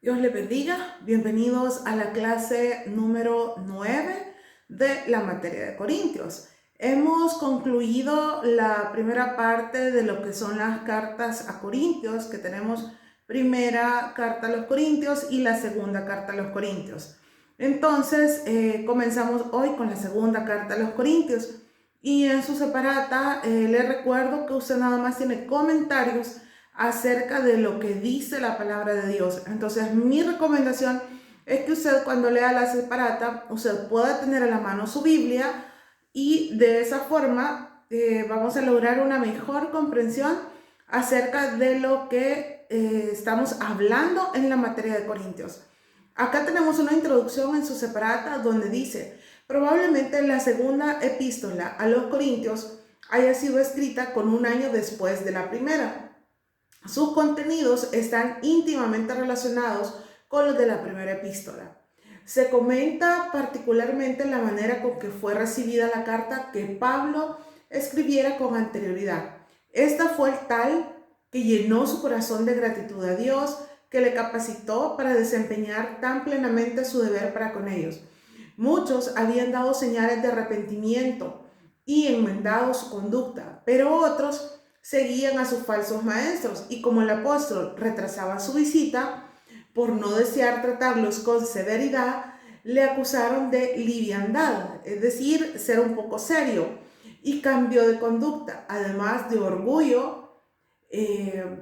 Dios les bendiga. Bienvenidos a la clase número 9 de la materia de Corintios. Hemos concluido la primera parte de lo que son las cartas a Corintios, que tenemos primera carta a los Corintios y la segunda carta a los Corintios. Entonces, comenzamos hoy con la segunda carta a los Corintios. Y en su separata les recuerdo que usted nada más tiene comentarios acerca de lo que dice la palabra de Dios. Entonces, mi recomendación es que usted, cuando lea la separata, usted pueda tener a la mano su Biblia y de esa forma vamos a lograr una mejor comprensión acerca de lo que estamos hablando en la materia de Corintios. Acá tenemos una introducción en su separata donde dice: probablemente la segunda epístola a los Corintios haya sido escrita con un año después de la primera. Sus contenidos están íntimamente relacionados con los de la primera epístola. Se comenta particularmente la manera con que fue recibida la carta que Pablo escribiera con anterioridad. Esta fue tal que llenó su corazón de gratitud a Dios, que le capacitó para desempeñar tan plenamente su deber para con ellos. Muchos habían dado señales de arrepentimiento y enmendado su conducta, pero otros seguían a sus falsos maestros, y como el apóstol retrasaba su visita, por no desear tratarlos con severidad, le acusaron de liviandad, es decir, ser un poco serio, y cambió de conducta, además de orgullo,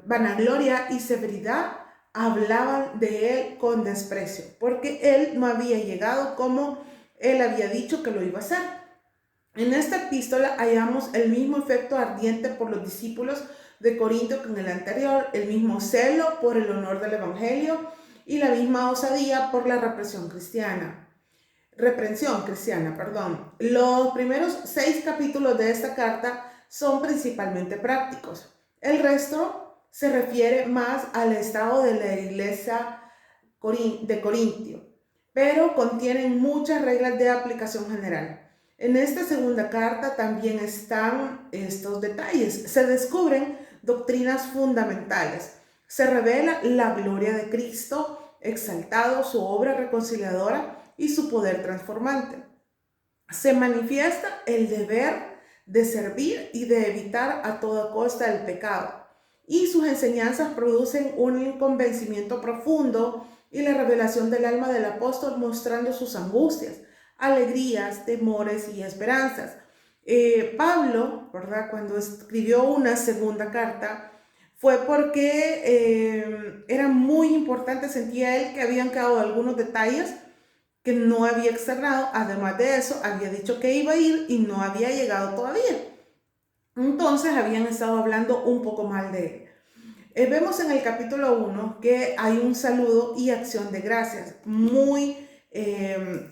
vanagloria y severidad. Hablaban de él con desprecio, porque él no había llegado como él había dicho que lo iba a hacer. En esta epístola hallamos el mismo efecto ardiente por los discípulos de Corinto que en el anterior, el mismo celo por el honor del evangelio y la misma osadía por la reprensión cristiana. Los primeros 6 capítulos de esta carta son principalmente prácticos. El resto se refiere más al estado de la iglesia de Corintio, pero contienen muchas reglas de aplicación general. En esta segunda carta también están estos detalles. Se descubren doctrinas fundamentales. Se revela la gloria de Cristo, exaltado, su obra reconciliadora y su poder transformante. Se manifiesta el deber de servir y de evitar a toda costa el pecado. Y sus enseñanzas producen un convencimiento profundo y la revelación del alma del apóstol, mostrando sus angustias, alegrías, temores y esperanzas. Pablo, ¿verdad?, cuando escribió una segunda carta, fue porque era muy importante, sentía él que habían quedado algunos detalles que no había externado. Además de eso, había dicho que iba a ir y no había llegado todavía. Entonces habían estado hablando un poco mal de él. Vemos en el capítulo 1 que hay un saludo y acción de gracias muy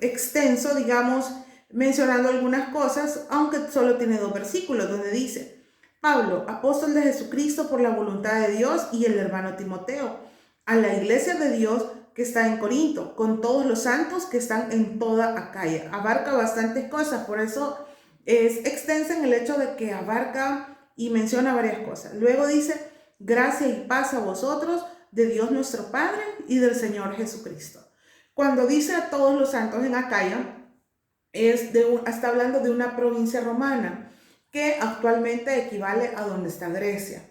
extenso, digamos, mencionando algunas cosas, aunque solo tiene 2 versículos, donde dice: Pablo, apóstol de Jesucristo por la voluntad de Dios, y el hermano Timoteo, a la iglesia de Dios que está en Corinto, con todos los santos que están en toda Acaya. Abarca bastantes cosas, por eso es extensa en el hecho de que abarca y menciona varias cosas. Luego dice: gracia y paz a vosotros, de Dios nuestro Padre y del Señor Jesucristo. Cuando dice a todos los santos en Acaya, está hablando de una provincia romana que actualmente equivale a donde está Grecia.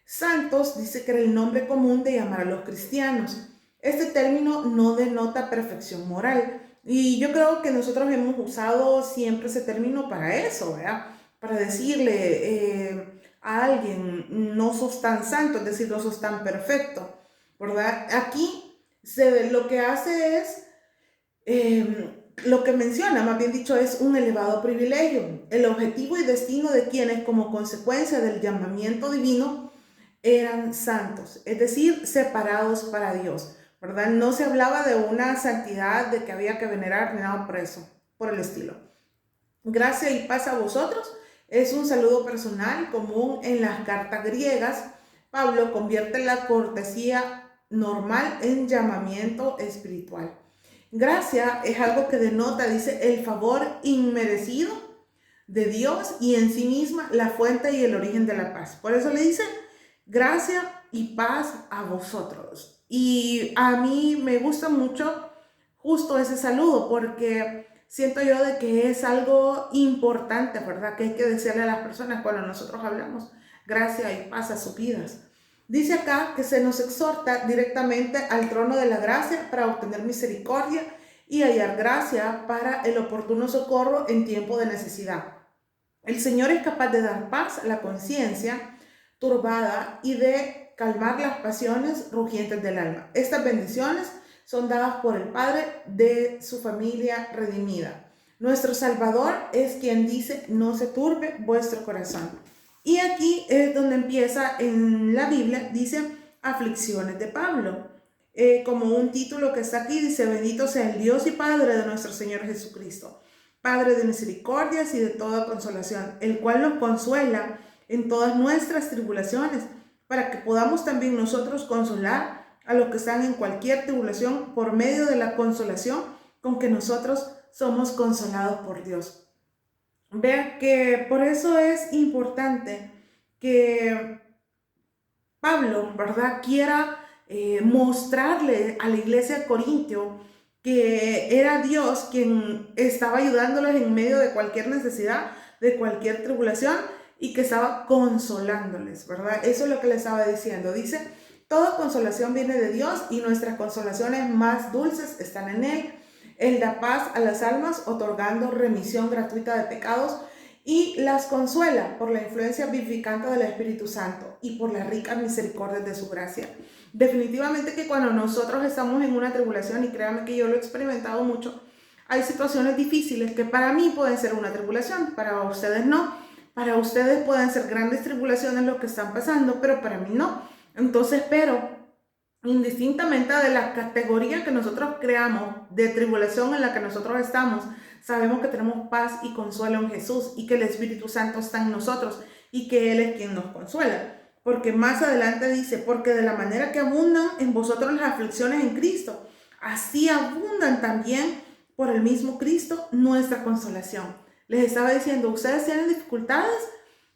Santos dice que era el nombre común de llamar a los cristianos. Este término no denota perfección moral, y yo creo que nosotros hemos usado siempre ese término para eso, ¿verdad? Para decirle a alguien: no sos tan santo, es decir, no sos tan perfecto, ¿verdad? Aquí lo que hace es, lo que menciona, más bien dicho, es un elevado privilegio, el objetivo y destino de quienes, como consecuencia del llamamiento divino, eran santos, es decir, separados para Dios, ¿verdad? No se hablaba de una santidad de que había que venerar ni nada por eso, por el estilo. Gracia y paz a vosotros es un saludo personal común en las cartas griegas. Pablo convierte la cortesía normal en llamamiento espiritual. Gracia es algo que denota, dice, el favor inmerecido de Dios y en sí misma la fuente y el origen de la paz. Por eso le dice: gracia y paz a vosotros. Y a mí me gusta mucho justo ese saludo porque siento yo de que es algo importante, ¿verdad? Que hay que decirle a las personas cuando nosotros hablamos gracia y paz a sus vidas. Dice acá que se nos exhorta directamente al trono de la gracia para obtener misericordia y hallar gracia para el oportuno socorro en tiempo de necesidad. El Señor es capaz de dar paz a la conciencia turbada y de calmar las pasiones rugientes del alma. Estas bendiciones son dadas por el Padre de su familia redimida. Nuestro Salvador es quien dice: no se turbe vuestro corazón. Y aquí es donde empieza en la Biblia, dice aflicciones de Pablo. Como un título que está aquí, dice: bendito sea el Dios y Padre de nuestro Señor Jesucristo, Padre de misericordias y de toda consolación, el cual nos consuela en todas nuestras tribulaciones, para que podamos también nosotros consolar a los que están en cualquier tribulación por medio de la consolación con que nosotros somos consolados por Dios. Vean que por eso es importante que Pablo, ¿verdad?, quiera mostrarle a la iglesia de Corintio que era Dios quien estaba ayudándoles en medio de cualquier necesidad, de cualquier tribulación, y que estaba consolándoles, ¿verdad? Eso es lo que le estaba diciendo. Dice: toda consolación viene de Dios y nuestras consolaciones más dulces están en Él. Él da paz a las almas, otorgando remisión gratuita de pecados, y las consuela por la influencia vivificante del Espíritu Santo y por las ricas misericordias de su gracia. Definitivamente que cuando nosotros estamos en una tribulación, y créanme que yo lo he experimentado mucho, hay situaciones difíciles que para mí pueden ser una tribulación, para ustedes no. Para ustedes pueden ser grandes tribulaciones lo que están pasando, pero para mí no. Entonces, pero indistintamente de la categoría que nosotros creamos de tribulación en la que nosotros estamos, sabemos que tenemos paz y consuelo en Jesús, y que el Espíritu Santo está en nosotros y que Él es quien nos consuela. Porque más adelante dice: porque de la manera que abundan en vosotros las aflicciones en Cristo, así abundan también por el mismo Cristo nuestra consolación. Les estaba diciendo: ustedes tienen dificultades,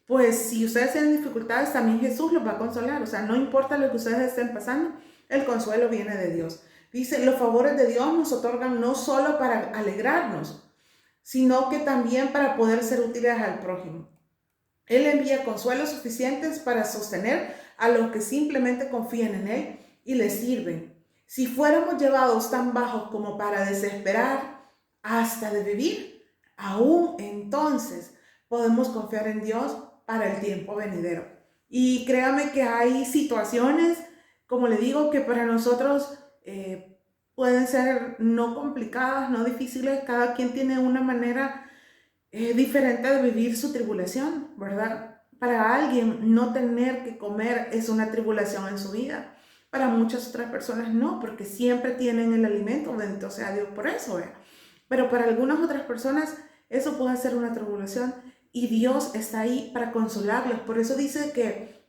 pues si ustedes tienen dificultades, también Jesús los va a consolar. O sea, no importa lo que ustedes estén pasando, el consuelo viene de Dios. Dice: los favores de Dios nos otorgan no solo para alegrarnos, sino que también para poder ser útiles al prójimo. Él envía consuelos suficientes para sostener a los que simplemente confían en Él y le sirven. Si fuéramos llevados tan bajos como para desesperar hasta de vivir, aún entonces podemos confiar en Dios para el tiempo venidero. Y créame que hay situaciones, como le digo, que para nosotros pueden ser no complicadas, no difíciles. Cada quien tiene una manera diferente de vivir su tribulación, ¿verdad? Para alguien no tener que comer es una tribulación en su vida. Para muchas otras personas no, porque siempre tienen el alimento, bendito sea Dios por eso, ¿eh? Pero para algunas otras personas eso puede ser una tribulación, y Dios está ahí para consolarlos. Por eso dice que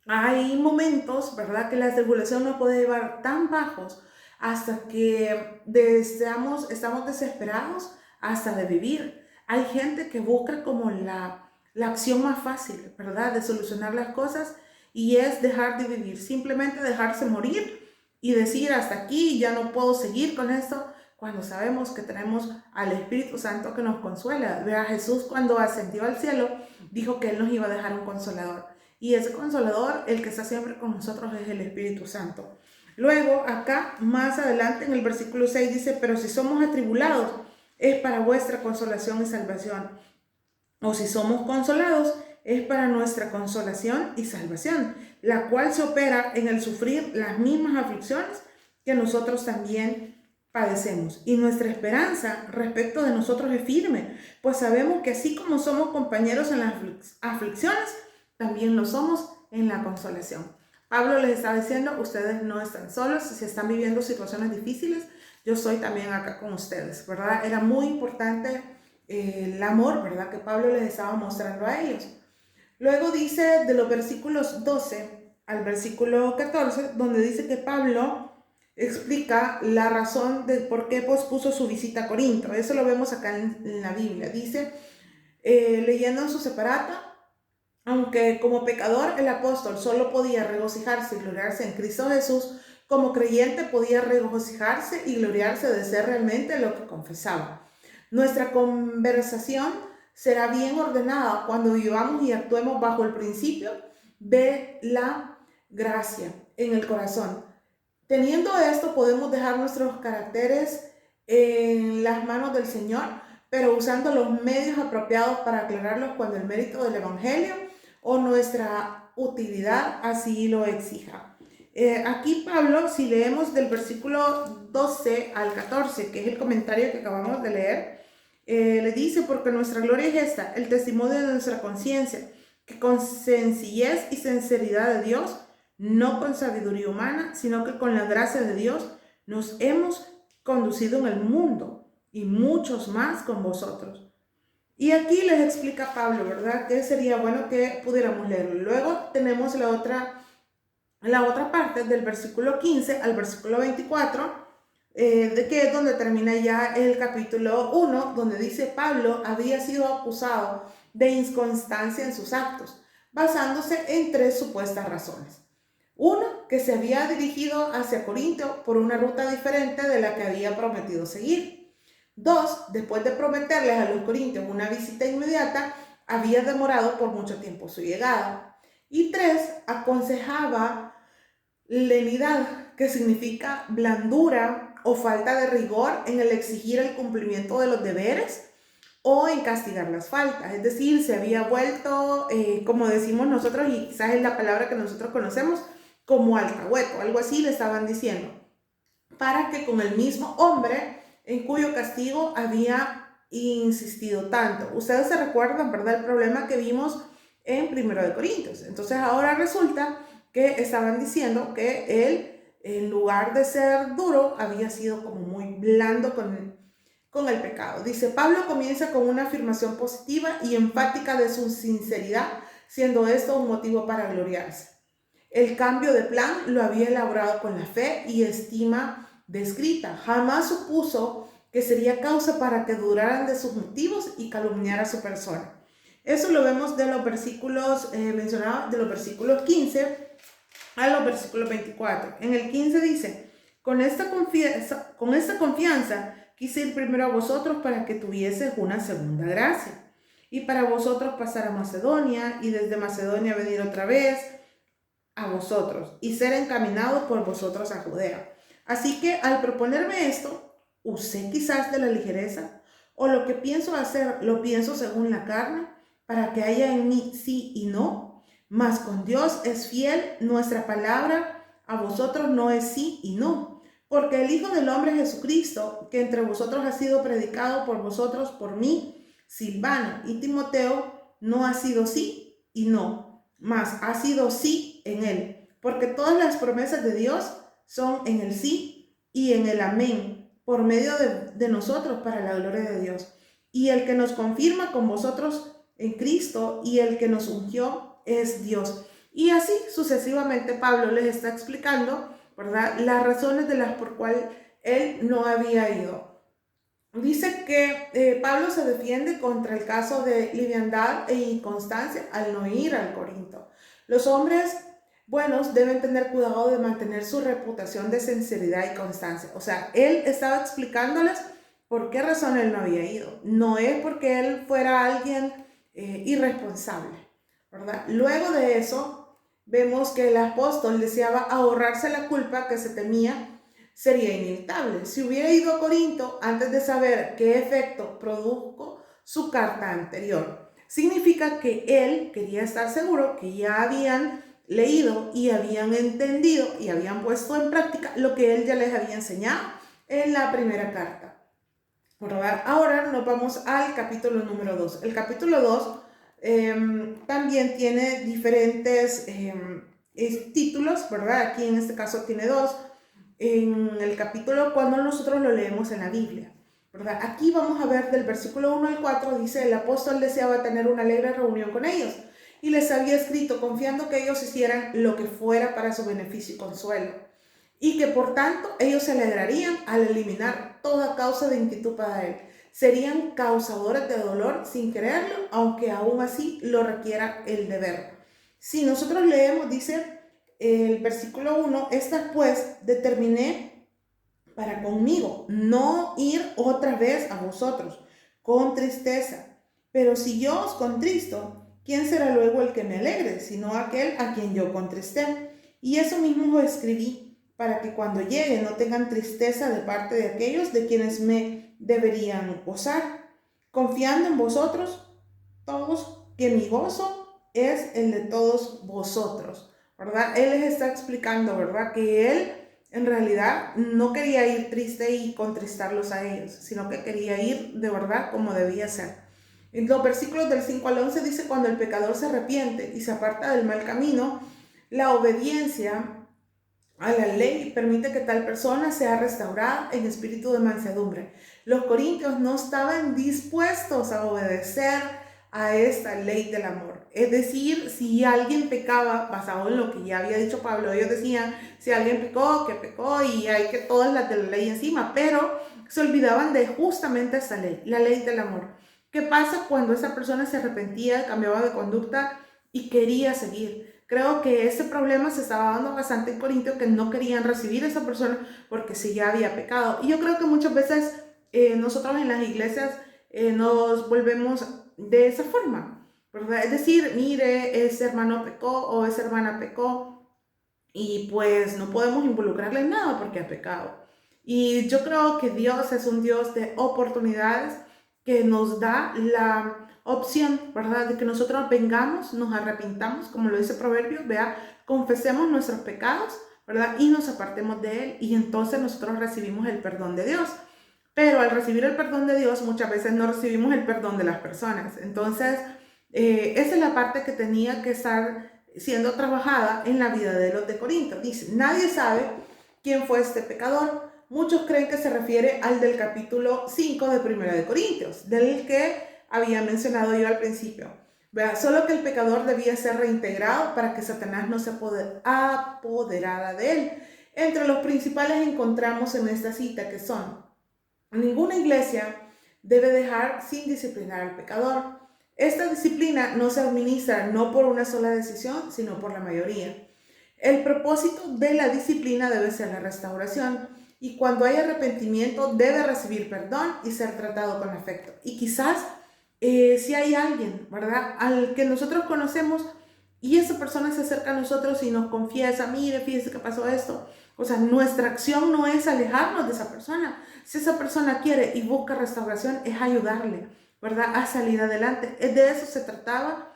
hay momentos, ¿verdad?, que la tribulación nos puede llevar tan bajos hasta que estamos desesperados hasta de vivir. Hay gente que busca como la acción más fácil, ¿verdad?, de solucionar las cosas, y es dejar de vivir, simplemente dejarse morir y decir: hasta aquí, ya no puedo seguir con esto, cuando sabemos que tenemos al Espíritu Santo que nos consuela. Vea, Jesús, cuando ascendió al cielo, dijo que Él nos iba a dejar un consolador. Y ese consolador, el que está siempre con nosotros, es el Espíritu Santo. Luego, acá, más adelante, en el versículo 6 dice: pero si somos atribulados, es para vuestra consolación y salvación. O si somos consolados, es para nuestra consolación y salvación, la cual se opera en el sufrir las mismas aflicciones que nosotros también padecemos. Y nuestra esperanza respecto de nosotros es firme, pues sabemos que así como somos compañeros en las aflicciones, también lo somos en la consolación. Pablo les está diciendo: ustedes no están solos, si están viviendo situaciones difíciles, yo estoy también acá con ustedes, ¿verdad? Era muy importante el amor, ¿verdad?, que Pablo les estaba mostrando a ellos. Luego dice de los versículos 12 al versículo 14, donde dice que Pablo explica la razón de por qué pospuso su visita a Corinto. Eso lo vemos acá en la Biblia. Dice, leyendo en su separata: aunque como pecador el apóstol solo podía regocijarse y gloriarse en Cristo Jesús Como creyente podía regocijarse y gloriarse de ser realmente lo que confesaba. Nuestra conversación será bien ordenada cuando vivamos y actuemos bajo el principio de la gracia en el corazón. Teniendo esto, podemos dejar nuestros caracteres en las manos del Señor, pero usando los medios apropiados para aclararlos cuando el mérito del Evangelio o nuestra utilidad así lo exija. Aquí Pablo, si leemos del versículo 12 al 14, que es el comentario que acabamos de leer, le dice: porque nuestra gloria es esta, el testimonio de nuestra conciencia, que con sencillez y sinceridad de Dios, no con sabiduría humana, sino que con la gracia de Dios, nos hemos conducido en el mundo, y muchos más con vosotros. Y aquí les explica Pablo, ¿verdad?, que sería bueno que pudiéramos leerlo. Luego tenemos la otra parte del versículo 15 al versículo 24, de que es donde termina ya el capítulo 1, donde dice: Pablo había sido acusado de inconstancia en sus actos, basándose en 3 supuestas razones. Uno, que se había dirigido hacia Corinto por una ruta diferente de la que había prometido seguir. 2, después de prometerles a los corintios una visita inmediata, había demorado por mucho tiempo su llegada. Y 3, aconsejaba lenidad, que significa blandura o falta de rigor en el exigir el cumplimiento de los deberes o en castigar las faltas. Es decir, se había vuelto, como decimos nosotros, y quizás es la palabra que nosotros conocemos, como alcahueto, algo así le estaban diciendo, para que con el mismo hombre en cuyo castigo había insistido tanto. Ustedes se recuerdan, ¿verdad?, el problema que vimos en 1 Corintios. Entonces ahora resulta que estaban diciendo que él, en lugar de ser duro, había sido como muy blando con el pecado. Dice: Pablo comienza con una afirmación positiva y enfática de su sinceridad, siendo esto un motivo para gloriarse. El cambio de plan lo había elaborado con la fe y estima descrita. Jamás supuso que sería causa para que duraran de sus motivos y calumniara a su persona. Eso lo vemos de los versículos mencionados, de los versículos 15 a los versículos 24. En el 15 dice: con esta confianza quise ir primero a vosotros para que tuvieses una segunda gracia, y para vosotros pasar a Macedonia, y desde Macedonia venir otra vez a vosotros, y ser encaminado por vosotros a Judea. Así que al proponerme esto, usé quizás de la ligereza, o lo que pienso hacer lo pienso según la carne, para que haya en mí sí y no. Mas con Dios es fiel, nuestra palabra a vosotros no es sí y no. Porque el Hijo del Hombre Jesucristo, que entre vosotros ha sido predicado por vosotros, por mí, Silvano y Timoteo, no ha sido sí y no, mas ha sido sí en él. Porque todas las promesas de Dios son en el sí y en el amén, por medio de nosotros, para la gloria de Dios. Y el que nos confirma con vosotros en Cristo y el que nos ungió es Dios. Y así sucesivamente Pablo les está explicando, ¿verdad?, las razones de las por cuales él no había ido. Dice que Pablo se defiende contra el caso de liviandad e inconstancia al no ir al Corinto. Los hombres buenos deben tener cuidado de mantener su reputación de sinceridad y constancia. O sea, él estaba explicándoles por qué razón él no había ido. No es porque él fuera alguien irresponsable, ¿verdad? Luego de eso, vemos que el apóstol deseaba ahorrarse la culpa que se temía sería inevitable. Si hubiera ido a Corinto antes de saber qué efecto produjo su carta anterior, significa que él quería estar seguro que ya habían leído y habían entendido y habían puesto en práctica lo que él ya les había enseñado en la primera carta. Ahora nos vamos al capítulo número 2. El capítulo 2 también tiene diferentes títulos, ¿verdad? Aquí en este caso tiene 2. En el capítulo, cuando nosotros lo leemos en la Biblia, ¿verdad? Aquí vamos a ver del versículo 1 al 4, dice: el apóstol deseaba tener una alegre reunión con ellos y les había escrito confiando que ellos hicieran lo que fuera para su beneficio y consuelo, y que por tanto ellos se alegrarían al eliminar toda causa de inquietud para él. Serían causadores de dolor sin quererlo, aunque aún así lo requiera el deber. Si nosotros leemos, dice el versículo 1, esta pues determiné para conmigo no ir otra vez a vosotros con tristeza. Pero si yo os contristo, ¿quién será luego el que me alegre, sino aquel a quien yo contristé? Y eso mismo os escribí, para que cuando llegue no tengan tristeza de parte de aquellos de quienes me deberían gozar, confiando en vosotros todos, que mi gozo es el de todos vosotros, ¿verdad? Él les está explicando, ¿verdad? Que él en realidad no quería ir triste y contristarlos a ellos, sino que quería ir de verdad como debía ser. En los versículos del 5 al 11 dice: cuando el pecador se arrepiente y se aparta del mal camino, la obediencia a la ley permite que tal persona sea restaurada en espíritu de mansedumbre. Los corintios no estaban dispuestos a obedecer a esta ley del amor. Es decir, si alguien pecaba, basado en lo que ya había dicho Pablo, ellos decían, si alguien pecó, que pecó, y hay que todas las de la ley encima, pero se olvidaban de justamente esta ley, la ley del amor. ¿Qué pasa cuando esa persona se arrepentía, cambiaba de conducta y quería seguir? Creo que ese problema se estaba dando bastante en Corintio, que no querían recibir a esa persona porque sí ya había pecado. Y yo creo que muchas veces nosotros en las iglesias nos volvemos de esa forma, ¿verdad? Es decir, mire, ese hermano pecó o esa hermana pecó y pues no podemos involucrarle en nada porque ha pecado. Y yo creo que Dios es un Dios de oportunidades, que nos da la opción, ¿verdad? De que nosotros vengamos, nos arrepintamos, como lo dice Proverbios, vea, confesemos nuestros pecados, ¿verdad? Y nos apartemos de él, y entonces nosotros recibimos el perdón de Dios. Pero al recibir el perdón de Dios, muchas veces no recibimos el perdón de las personas. Entonces, esa es la parte que tenía que estar siendo trabajada en la vida de los de Corinto. Dice: nadie sabe quién fue este pecador. Muchos creen que se refiere al del capítulo 5 de Primera de Corintios, del que había mencionado yo al principio. Vea, solo que el pecador debía ser reintegrado para que Satanás no se apoderara de él. Entre los principales encontramos en esta cita que son: ninguna iglesia debe dejar sin disciplinar al pecador. Esta disciplina no se administra no por una sola decisión, sino por la mayoría. El propósito de la disciplina debe ser la restauración, y cuando hay arrepentimiento debe recibir perdón y ser tratado con afecto. Y quizás si hay alguien, ¿verdad?, al que nosotros conocemos y esa persona se acerca a nosotros y nos confiesa: mire, fíjese que pasó esto. O sea, nuestra acción no es alejarnos de esa persona. Si esa persona quiere y busca restauración, es ayudarle, ¿verdad?, a salir adelante. De eso se trataba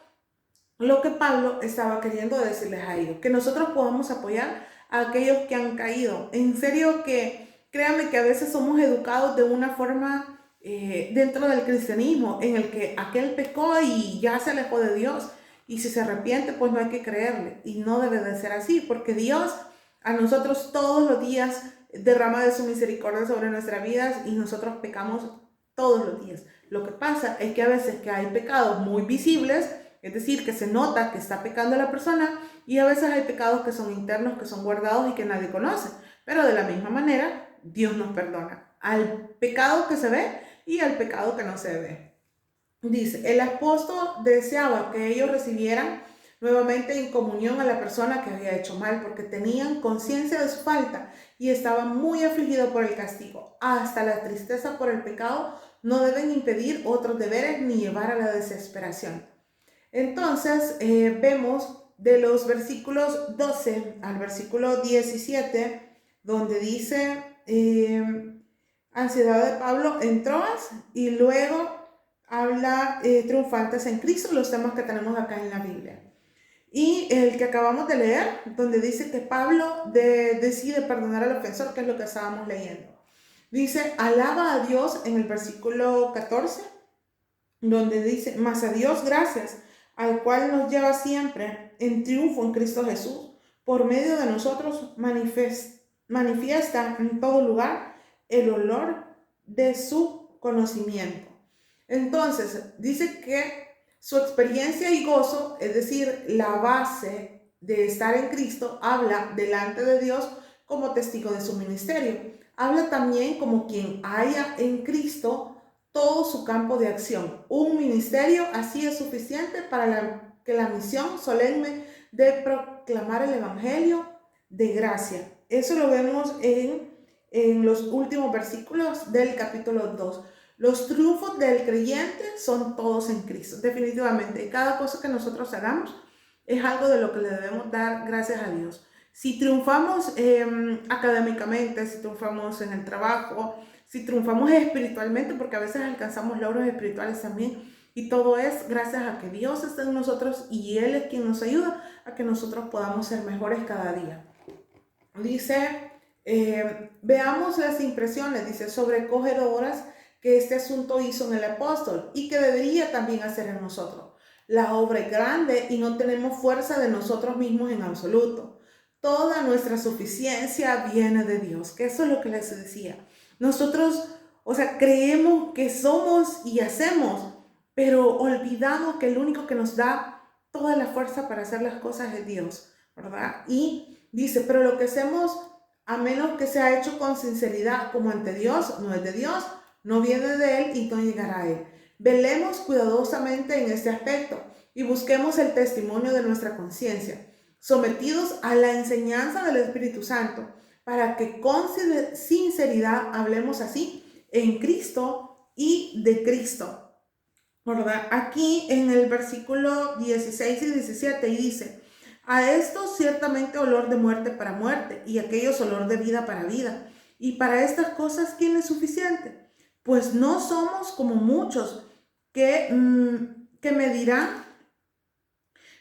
lo que Pablo estaba queriendo decirles a ellos, que nosotros podamos apoyar a aquellos que han caído. En serio, que créanme que a veces somos educados de una forma dentro del cristianismo, en el que aquel pecó y ya se alejó de Dios, y si se arrepiente, pues no hay que creerle. Y no debe de ser así, porque Dios a nosotros todos los días derrama de su misericordia sobre nuestras vidas, y nosotros pecamos todos los días. Lo que pasa es que a veces que hay pecados muy visibles, es decir, que se nota que está pecando la persona, y a veces hay pecados que son internos, que son guardados y que nadie conoce. Pero de la misma manera, Dios nos perdona al pecado que se ve y al pecado que no se ve. Dice: el apóstol deseaba que ellos recibieran nuevamente en comunión a la persona que había hecho mal, porque tenían conciencia de su falta y estaban muy afligidos por el castigo. Hasta la tristeza por el pecado no deben impedir otros deberes ni llevar a la desesperación. Entonces, vemos de los versículos 12 al versículo 17, donde dice ansiedad de Pablo en Troas, y luego habla triunfantes en Cristo, los temas que tenemos acá en la Biblia. Y el que acabamos de leer, donde dice que Pablo decide perdonar al ofensor, que es lo que estábamos leyendo. Dice: alaba a Dios en el versículo 14, donde dice: mas a Dios gracias, al cual nos lleva siempre en triunfo en Cristo Jesús, por medio de nosotros manifiesta en todo lugar el olor de su conocimiento. Entonces, dice que su experiencia y gozo, es decir, la base de estar en Cristo, habla delante de Dios como testigo de su ministerio. Habla también como quien haya en Cristo todo su campo de acción. Un ministerio así es suficiente para que la misión solemne de proclamar el evangelio de gracia. Eso lo vemos en los últimos versículos del capítulo 2. Los triunfos del creyente son todos en Cristo, definitivamente. Cada cosa que nosotros hagamos es algo de lo que le debemos dar gracias a Dios. Si triunfamos académicamente, si triunfamos en el trabajo, si triunfamos espiritualmente, porque a veces alcanzamos logros espirituales también, y todo es gracias a que Dios está en nosotros y Él es quien nos ayuda a que nosotros podamos ser mejores cada día. Dice, veamos las impresiones, dice, sobrecogedoras que este asunto hizo en el apóstol y que debería también hacer en nosotros. La obra es grande y no tenemos fuerza de nosotros mismos en absoluto. Toda nuestra suficiencia viene de Dios, que eso es lo que les decía. Nosotros, creemos que somos y hacemos, pero olvidamos que el único que nos da toda la fuerza para hacer las cosas es Dios, ¿verdad? Y dice, pero lo que hacemos, a menos que sea hecho con sinceridad como ante Dios, no es de Dios, no viene de Él y no llegará a Él. Velemos cuidadosamente en este aspecto y busquemos el testimonio de nuestra conciencia, sometidos a la enseñanza del Espíritu Santo, para que con sinceridad hablemos así en Cristo y de Cristo. ¿Verdad? Aquí en el versículo 16 y 17 dice, a esto ciertamente olor de muerte para muerte y aquellos olor de vida para vida. Y para estas cosas, ¿quién es suficiente? Pues no somos como muchos que me dirán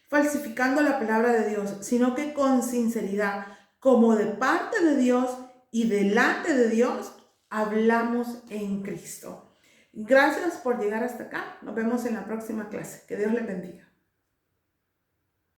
falsificando la palabra de Dios, sino que con sinceridad, como de parte de Dios y delante de Dios, hablamos en Cristo. Gracias por llegar hasta acá. Nos vemos en la próxima clase. Que Dios les bendiga.